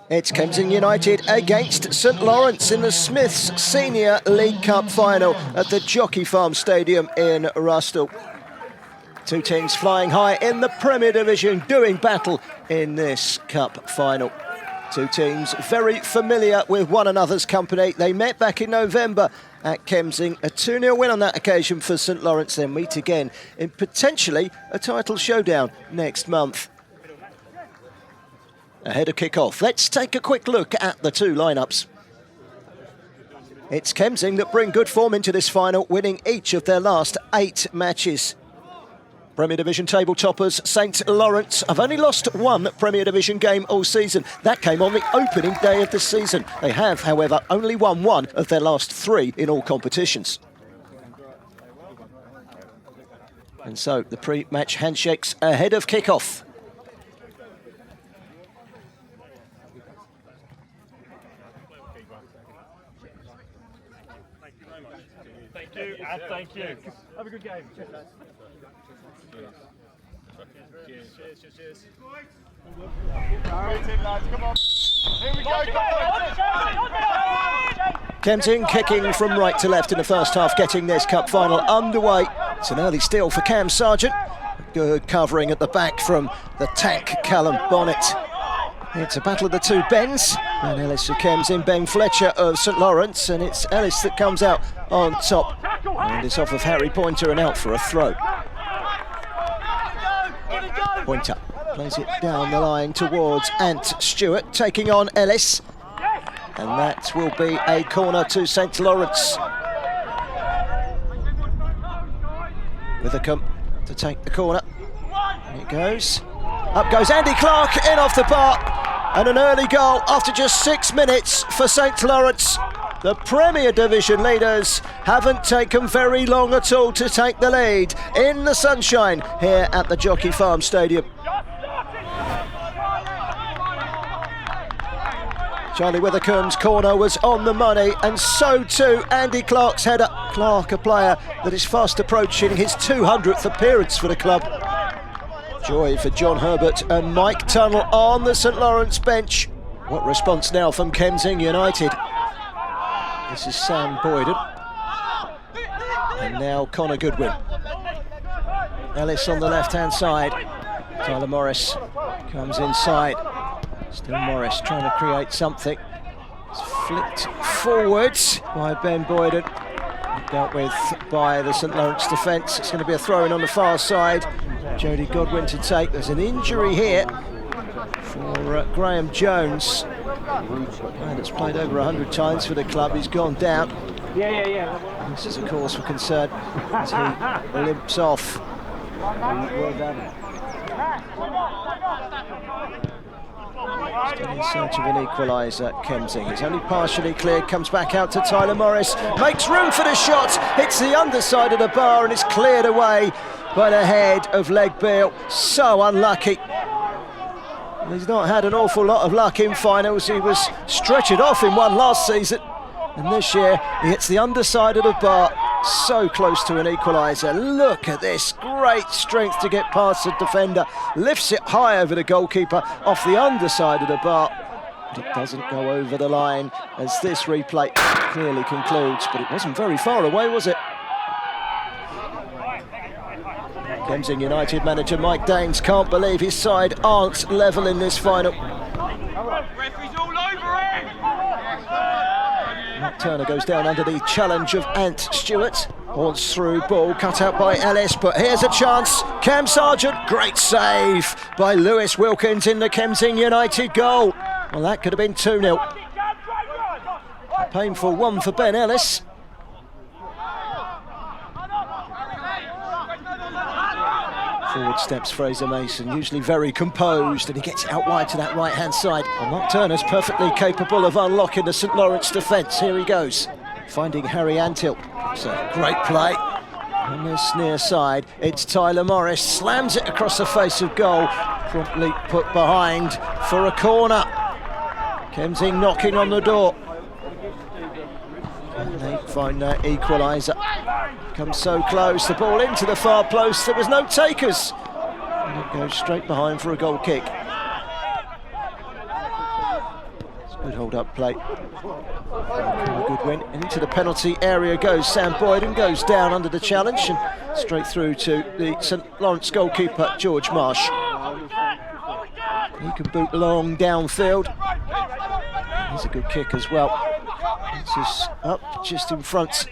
It's Kemsing United against St Lawrence in the Smiths Senior League Cup final at the Jockey Farm Stadium in Rustle. Two teams flying high in the Premier Division, doing battle in this cup final. Two teams very familiar with one another's company. They met back in November at Kemsing. A 2-0 win on that occasion for St Lawrence. They'll meet again in potentially a title showdown next month. Ahead of kick-off, let's take a quick look at the two lineups. It's Kemsing that bring good form into this final, winning each of their last 8 matches. Premier Division table toppers St Lawrence have only lost one Premier Division game all season. That came on the opening day of the season. They have, however, only won 1 of their last 3 in all competitions. And so the pre-match handshakes ahead of kick-off. Thank you, and thank you. Have a good game. Cheers. Cheers. Come on. Here we go. Kemsing kicking from right to left in the first half, getting this cup final underway. It's an early steal for Cam Sargent. Good covering at the back from the tank Callum Bonnet. It's a battle of the two Bens. Ben Ellis of Kemsing, Ben Fletcher of St Lawrence, and it's Ellis that comes out on top. And it's off of Harry Pointer and out for a throw. Pointer plays it down the line towards Ant Stewart, taking on Ellis. And that will be a corner to St Lawrence. Withercombe to take the corner. And it goes. Up goes Andy Clark, in off the bar. And an early goal after just 6 minutes for St Lawrence. The Premier Division leaders haven't taken very long at all to take the lead in the sunshine here at the Jockey Farm Stadium. Charlie Withercombe's corner was on the money, and so too Andy Clark's header. Clark, a player that is fast approaching his 200th appearance for the club. Joy for John Herbert and Mike Tunnell on the St Lawrence bench. What response now from Kemsing United? This is Sam Boyden. And now Connor Goodwin. Ellis on the left-hand side. Tyler Morris comes inside. Still Morris trying to create something. It's flicked forwards by Ben Boyden. Dealt with by the St Lawrence defence. It's going to be a throw-in on the far side. Jody Godwin to take. There's an injury here for Graham Jones. And it's played over 100 times for the club. He's gone down. Yeah. This is a cause for concern as he limps off. Well done. Still in search of an equaliser, Kemsing. He's only partially cleared, comes back out to Tyler Morris, makes room for the shot, hits the underside of the bar and it's cleared away by the head of Legbeil. So unlucky. He's not had an awful lot of luck in finals. He was stretchered off in one last season, and this year he hits the underside of the bar, so close to an equaliser. Look at this, great strength to get past the defender, lifts it high over the goalkeeper off the underside of the bar, but it doesn't go over the line, as this replay clearly concludes, but it wasn't very far away, was it? Kemsing United manager Mike Daines can't believe his side aren't level in this final. Referee's all over it! Matt Turner goes down under the challenge of Ant Stewart. Haunts through, ball cut out by Ellis, but here's a chance. Cam Sargent, great save by Lewis Wilkins in the Kemsing United goal. Well, that could have been 2-0. A painful one for Ben Ellis. Forward steps Fraser Mason, usually very composed, and he gets out wide to that right-hand side. And Mark Turner's perfectly capable of unlocking the St Lawrence defence. Here he goes, finding Harry Antill. It's a great play. On this near side, it's Tyler Morris, slams it across the face of goal, promptly put behind for a corner. Kemsing knocking on the door. And they find that equaliser. Comes so close, the ball into the far post, there was no takers. And it goes straight behind for a goal kick. Good hold-up play. Good win. And into the penalty area goes Sam Boyden, goes down under the challenge and straight through to the St Lawrence goalkeeper, George Marsh. He can boot long downfield. He's a good kick as well. This is up just in front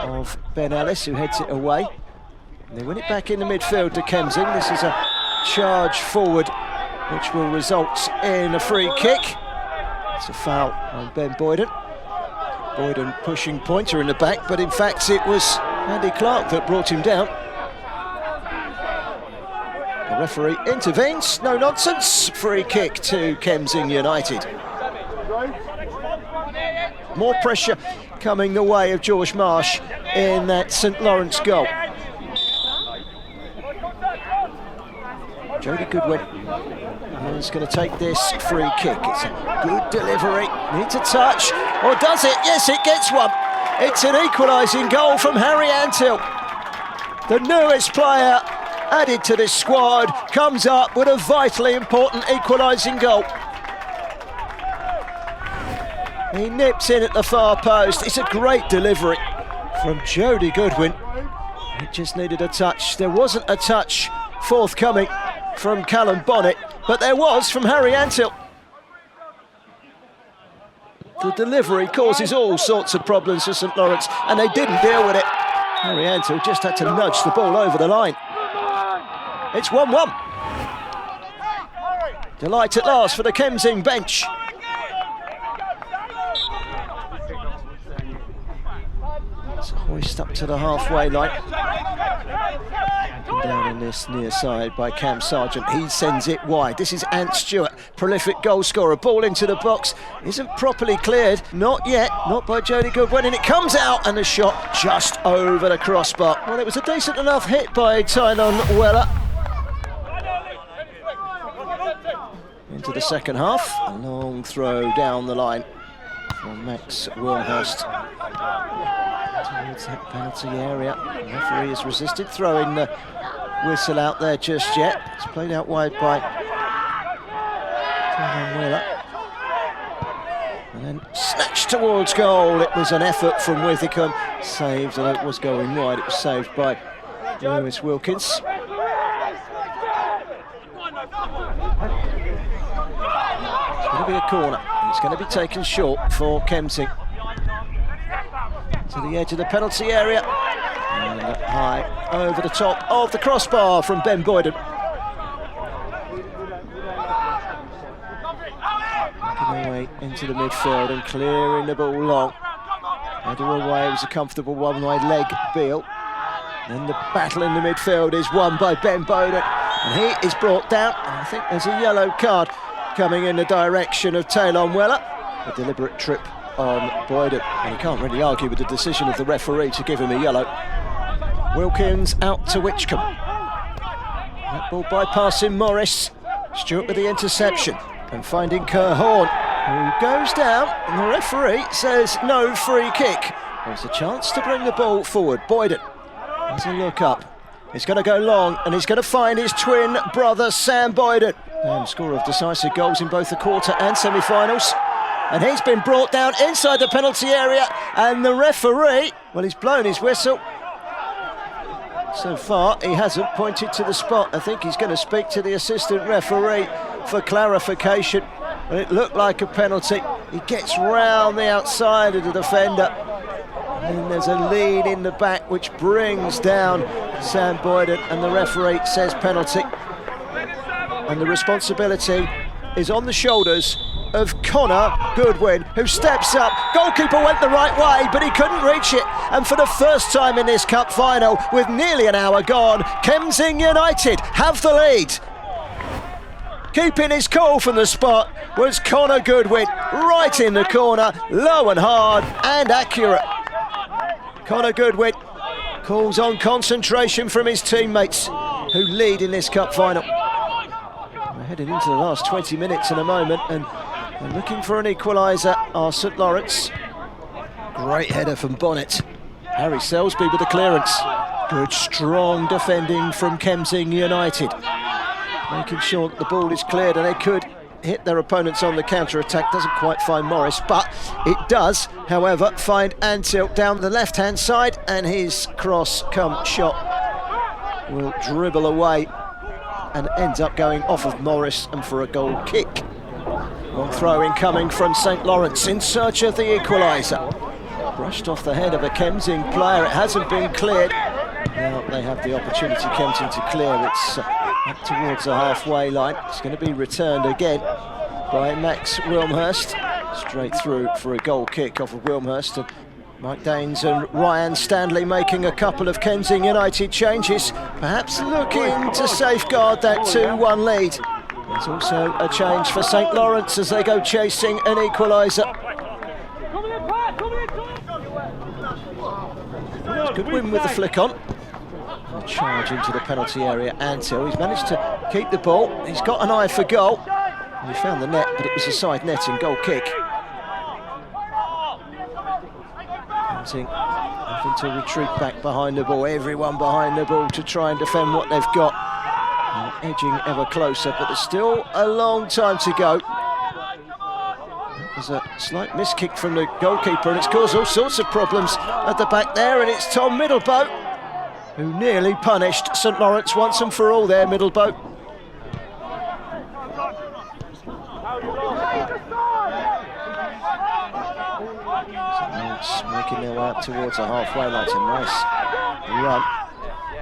of Ben Ellis, who heads it away. And they win it back in the midfield to Kemsing. This is a charge forward, which will result in a free kick. It's a foul on Ben Boyden. Boyden pushing Pointer in the back, but in fact it was Andy Clark that brought him down. The referee intervenes, no nonsense. Free kick to Kemsing United. More pressure coming the way of George Marsh in that St Lawrence goal. Jody Goodwin is going to take this free kick. It's a good delivery. Needs a touch, or does it? Yes, it gets one. It's an equalising goal from Harry Antill. The newest player added to this squad comes up with a vitally important equalising goal. He nips in at the far post. It's a great delivery from Jody Goodwin. It just needed a touch. There wasn't a touch forthcoming from Callum Bonnet, but there was from Harry Antill. The delivery causes all sorts of problems for St Lawrence, and they didn't deal with it. Harry Antill just had to nudge the ball over the line. It's 1-1. Delight at last for the Kemsing bench. It's a hoist up to the halfway line. Down in this near side by Cam Sargent. He sends it wide. This is Ant Stewart, prolific goal scorer. Ball into the box. Isn't properly cleared. Not yet. Not by Jody Goodwin. And it comes out, and the shot just over the crossbar. Well, it was a decent enough hit by Tylon Weller. Into the second half. A long throw down the line from Max Wilhurst towards that penalty area. The referee has resisted throwing the whistle out there just yet. It's played out wide by Tylon Weller. And then snatched towards goal. It was an effort from Withicombe. Saved, and it was going wide. It was saved by Lewis Wilkins. It's going to be a corner, and it's going to be taken short for Kemsing. To the edge of the penalty area, and high over the top of the crossbar from Ben Boyden. Making their way into the midfield and clearing the ball long. Header away, it was a comfortable one-wide leg, Beale. Then the battle in the midfield is won by Ben Boyden, and he is brought down, and I think there's a yellow card coming in the direction of Tylon Weller. A deliberate trip on Boyden, and you can't really argue with the decision of the referee to give him a yellow. Wilkins out to Witchcombe. That ball bypassing Morris. Stewart with the interception and finding Kerr Horn, who goes down, and the referee says no free kick. There's a chance to bring the ball forward. Boyden has a look up. He's going to go long, and he's going to find his twin brother Sam Boyden, scorer of decisive goals in both the quarter and semi-finals. And he's been brought down inside the penalty area, and the referee, well, he's blown his whistle. So far, he hasn't pointed to the spot. I think he's going to speak to the assistant referee for clarification. But it looked like a penalty. He gets round the outside of the defender. And then there's a lead in the back, which brings down Sam Boyden, and the referee says penalty. And the responsibility is on the shoulders of Connor Goodwin, who steps up. Goalkeeper went the right way, but he couldn't reach it. And for the first time in this cup final, with nearly an hour gone, Kemsing United have the lead. Keeping his cool from the spot was Connor Goodwin, right in the corner, low and hard and accurate. Connor Goodwin calls on concentration from his teammates, who lead in this cup final. We're heading into the last 20 minutes in a moment, and they're looking for an equaliser are St Lawrence. Great header from Bonnet. Harry Selsby with the clearance. Good strong defending from Kemsing United, making sure that the ball is cleared, and they could hit their opponents on the counter-attack. Doesn't quite find Morris, but it does, however, find Antil down the left-hand side, and his cross-come shot will dribble away and ends up going off of Morris and for a goal kick. Long throw in coming from St Lawrence in search of the equaliser. Brushed off the head of a Kemsing player. It hasn't been cleared. Now they have the opportunity, Kemsing, to clear. It's up towards the halfway line. It's going to be returned again by Max Wilmhurst. Straight through for a goal kick off of Wilmhurst. And Mike Daines and Ryan Stanley making a couple of Kemsing United changes, perhaps looking to safeguard that 2-1 lead. There's also a change for St Lawrence as they go chasing an equaliser. Good win with the flick on. A charge into the penalty area. Antil, he's managed to keep the ball. He's got an eye for goal. He found the net, but it was a side netting goal kick. Kemsing having to retreat back behind the ball. Everyone behind the ball to try and defend what they've got. And edging ever closer, but there's still a long time to go. There's a slight miss kick from the goalkeeper, and it's caused all sorts of problems at the back there, and it's Tom Middleboat who nearly punished St Lawrence once and for all there, Middleboat. St Lawrence making their way up towards the halfway line. It's a nice run.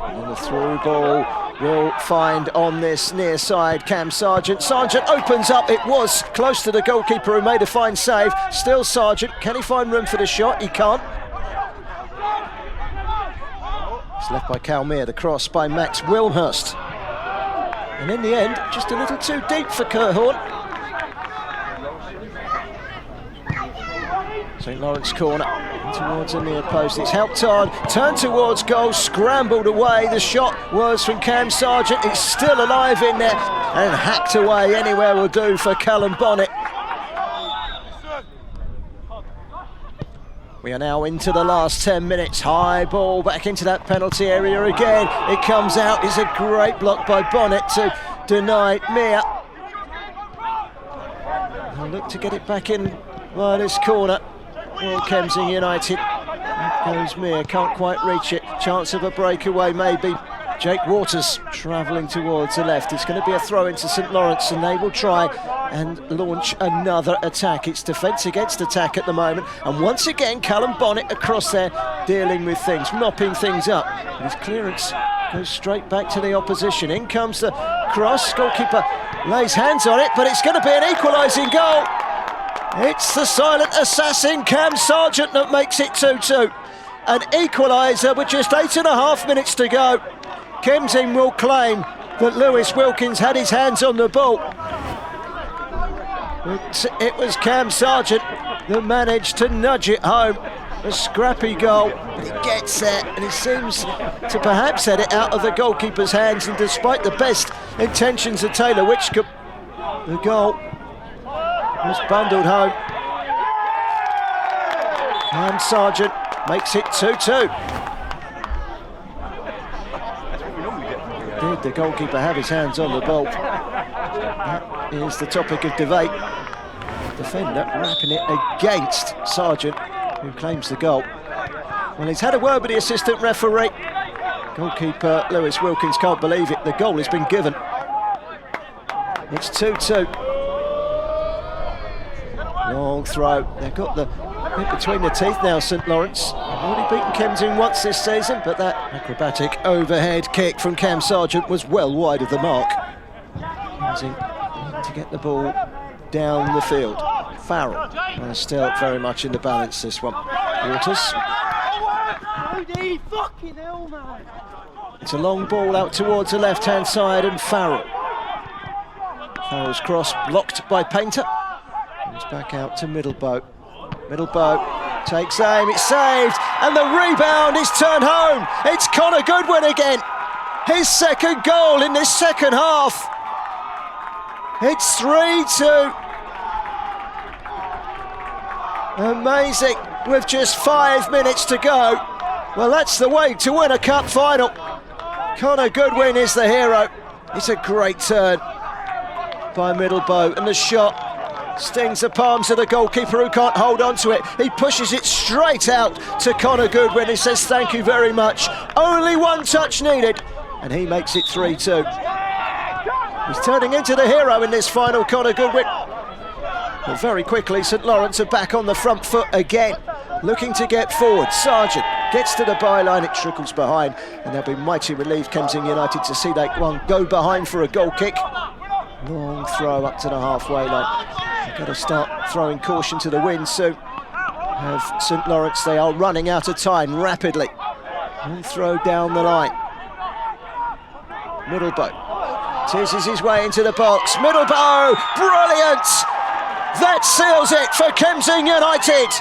And then the through ball will find on this near side Cam Sargent. Sargent opens up. It was close to the goalkeeper who made a fine save. Still Sargent. Can he find room for the shot? He can't. It's left by Calmere. The cross by Max Wilmhurst. And in the end, just a little too deep for Kerhorn. St Lawrence corner towards the near post. It's helped on, turned towards goal, scrambled away. The shot was from Cam Sargent. It's still alive in there and hacked away. Anywhere will do for Callum Bonnet. We are now into the last 10 minutes. High ball back into that penalty area again. It comes out. It's a great block by Bonnet to deny Mere. They'll look to get it back in by this corner. Well, Kemsing United. That goes Mere, can't quite reach it. Chance of a breakaway maybe. Jake Waters travelling towards the left. It's going to be a throw into St Lawrence, and they will try and launch another attack. It's defence against attack at the moment, and once again Callum Bonnet across there dealing with things, mopping things up. And his clearance goes straight back to the opposition. In comes the cross. Goalkeeper lays hands on it, but it's going to be an equalising goal. It's the silent assassin Cam Sargent that makes it 2-2. An equaliser with just 8.5 minutes to go. Kemsing will claim that Lewis Wilkins had his hands on the ball. But it was Cam Sargent that managed to nudge it home. A scrappy goal, but he gets there, and he seems to perhaps head it out of the goalkeeper's hands, and despite the best intentions of Taylor Witchcombe, the goal was bundled home. Cam Sargent makes it 2-2. Did the goalkeeper have his hands on the ball? That is the topic of debate. Defender wrapping it against Sargent, who claims the goal. Well, he's had a word with the assistant referee. Goalkeeper Lewis Wilkins can't believe it. The goal has been given. It's 2-2. Long throw. They've got the bit between the teeth now, St Lawrence. They've already beaten Kemsing once this season, but that acrobatic overhead kick from Cam Sargent was well wide of the mark. Kemsing need to get the ball down the field. Farrell and still very much in the balance, this one. Waters. It's a long ball out towards the left-hand side, and Farrell. Farrell's cross blocked by Painter. It's back out to Middleboat. Middleboat takes aim, it's saved, and the rebound is turned home. It's Connor Goodwin again. His second goal in this second half. It's 3-2. Amazing, with just 5 minutes to go. Well, that's the way to win a cup final. Connor Goodwin is the hero. It's a great turn. by Middlebow, and the shot stings the palms of the goalkeeper who can't hold on to it. He pushes it straight out to Connor Goodwin. He says thank you very much. Only one touch needed, and he makes it 3-2. He's turning into the hero in this final, Connor Goodwin. But very quickly, St Lawrence are back on the front foot again, looking to get forward. Sargent gets to the byline, it trickles behind, and they'll be mighty relieved, Kemsing United, to see that one go behind for a goal kick. Long throw up to the halfway line. They've got to start throwing caution to the wind soon. Have St Lawrence, they are running out of time rapidly. Long throw down the line. Middlebow teases his way into the box. Middlebow, brilliant! That seals it for Kemsing United.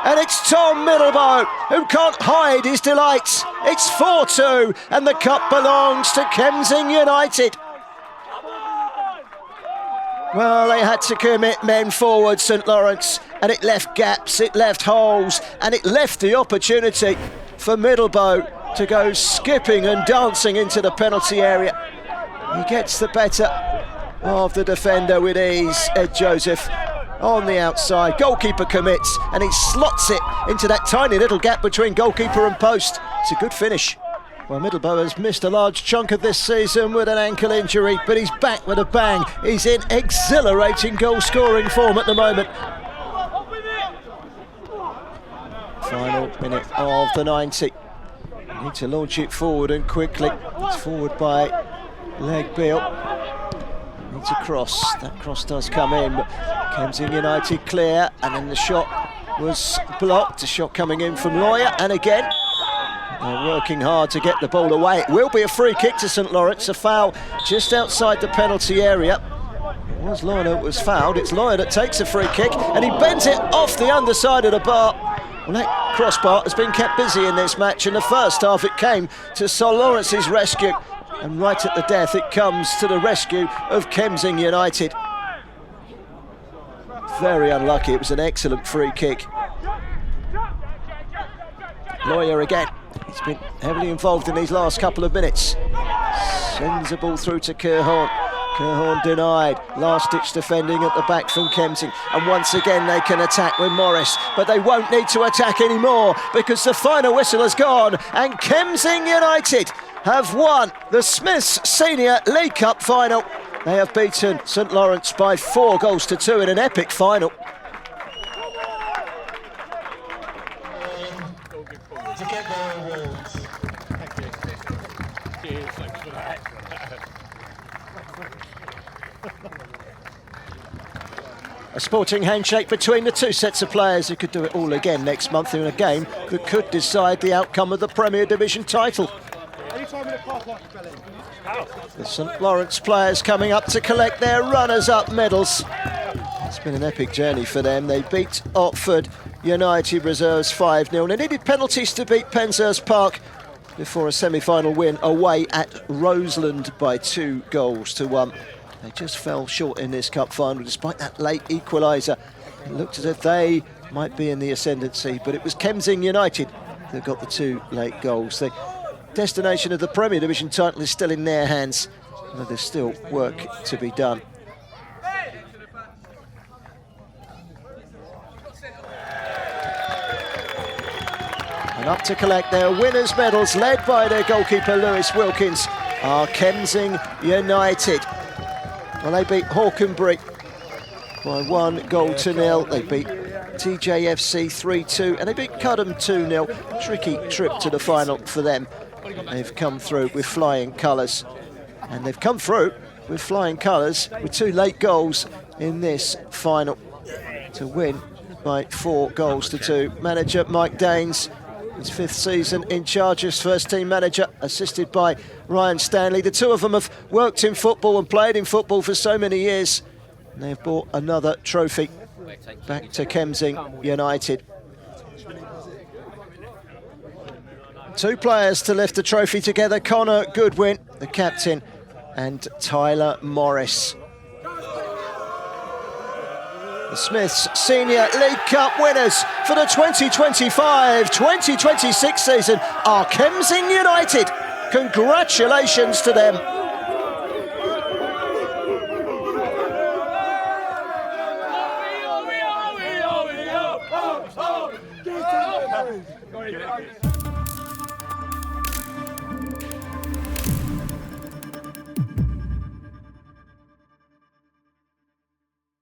And it's Tom Middlebow who can't hide his delight. It's 4-2 and the cup belongs to Kemsing United. Well, they had to commit men forward, St Lawrence, and it left gaps, it left holes, and it left the opportunity for Middlebow to go skipping and dancing into the penalty area. He gets the better of the defender with ease, Ed Joseph. On the outside, goalkeeper commits, and he slots it into that tiny little gap between goalkeeper and post. It's a good finish. Well, Middlebow has missed a large chunk of this season with an ankle injury, but he's back with a bang. He's in exhilarating goal-scoring form at the moment. Final minute of the 90. Need to launch it forward and quickly. It's forward by leg Beale. Needs a cross. That cross does come in, but Kemsing United clear, and then the shot was blocked. A shot coming in from Lawyer, and again they're working hard to get the ball away. It will be a free kick to St Lawrence, a foul just outside the penalty area. It was Lawyer that was fouled. It's Lawyer that takes a free kick, and he bends it off the underside of the bar. Well, that crossbar has been kept busy in this match. In the first half, it came to St Lawrence's rescue, and right at the death, it comes to the rescue of Kemsing United. Very unlucky. It was an excellent free kick. Lawyer again. He's been heavily involved in these last couple of minutes. Sends the ball through to Kerhorn. Kerhorn denied. Last-ditch defending at the back from Kemsing. And once again they can attack with Morris. But they won't need to attack anymore because the final whistle has gone. And Kemsing United have won the Smiths Senior League Cup final. They have beaten St Lawrence by 4-2 in an epic final. A sporting handshake between the two sets of players who could do it all again next month in a game that could decide the outcome of the Premier Division title. The St Lawrence players coming up to collect their runners-up medals. It's been an epic journey for them. They beat Otford United Reserves 5-0. They needed penalties to beat Penshurst Park before a semi-final win away at Roseland by 2-1. They just fell short in this cup final despite that late equaliser. It looked as if they might be in the ascendancy, but it was Kemsing United that got the 2 late goals. The destination of the Premier Division title is still in their hands, but there's still work to be done. And up to collect their winners' medals, led by their goalkeeper Lewis Wilkins, are Kemsing United. Well, they beat Hawkenbury by 1-0. They beat TJFC 3-2, and they beat Cudham 2-0. Tricky trip to the final for them. They've come through with flying colours, and they've come through with flying colours with 2 late goals in this final to win by 4-2. Manager Mike Daines, his 5th season in charge as first-team manager, assisted by Ryan Stanley. The two of them have worked in football and played in football for so many years. And they've brought another trophy back to Kemsing United. 2 players to lift the trophy together, Connor Goodwin, the captain, and Tyler Morris. The Smiths Senior League Cup winners for the 2025-2026 season are Kemsing United. Congratulations to them. Go on.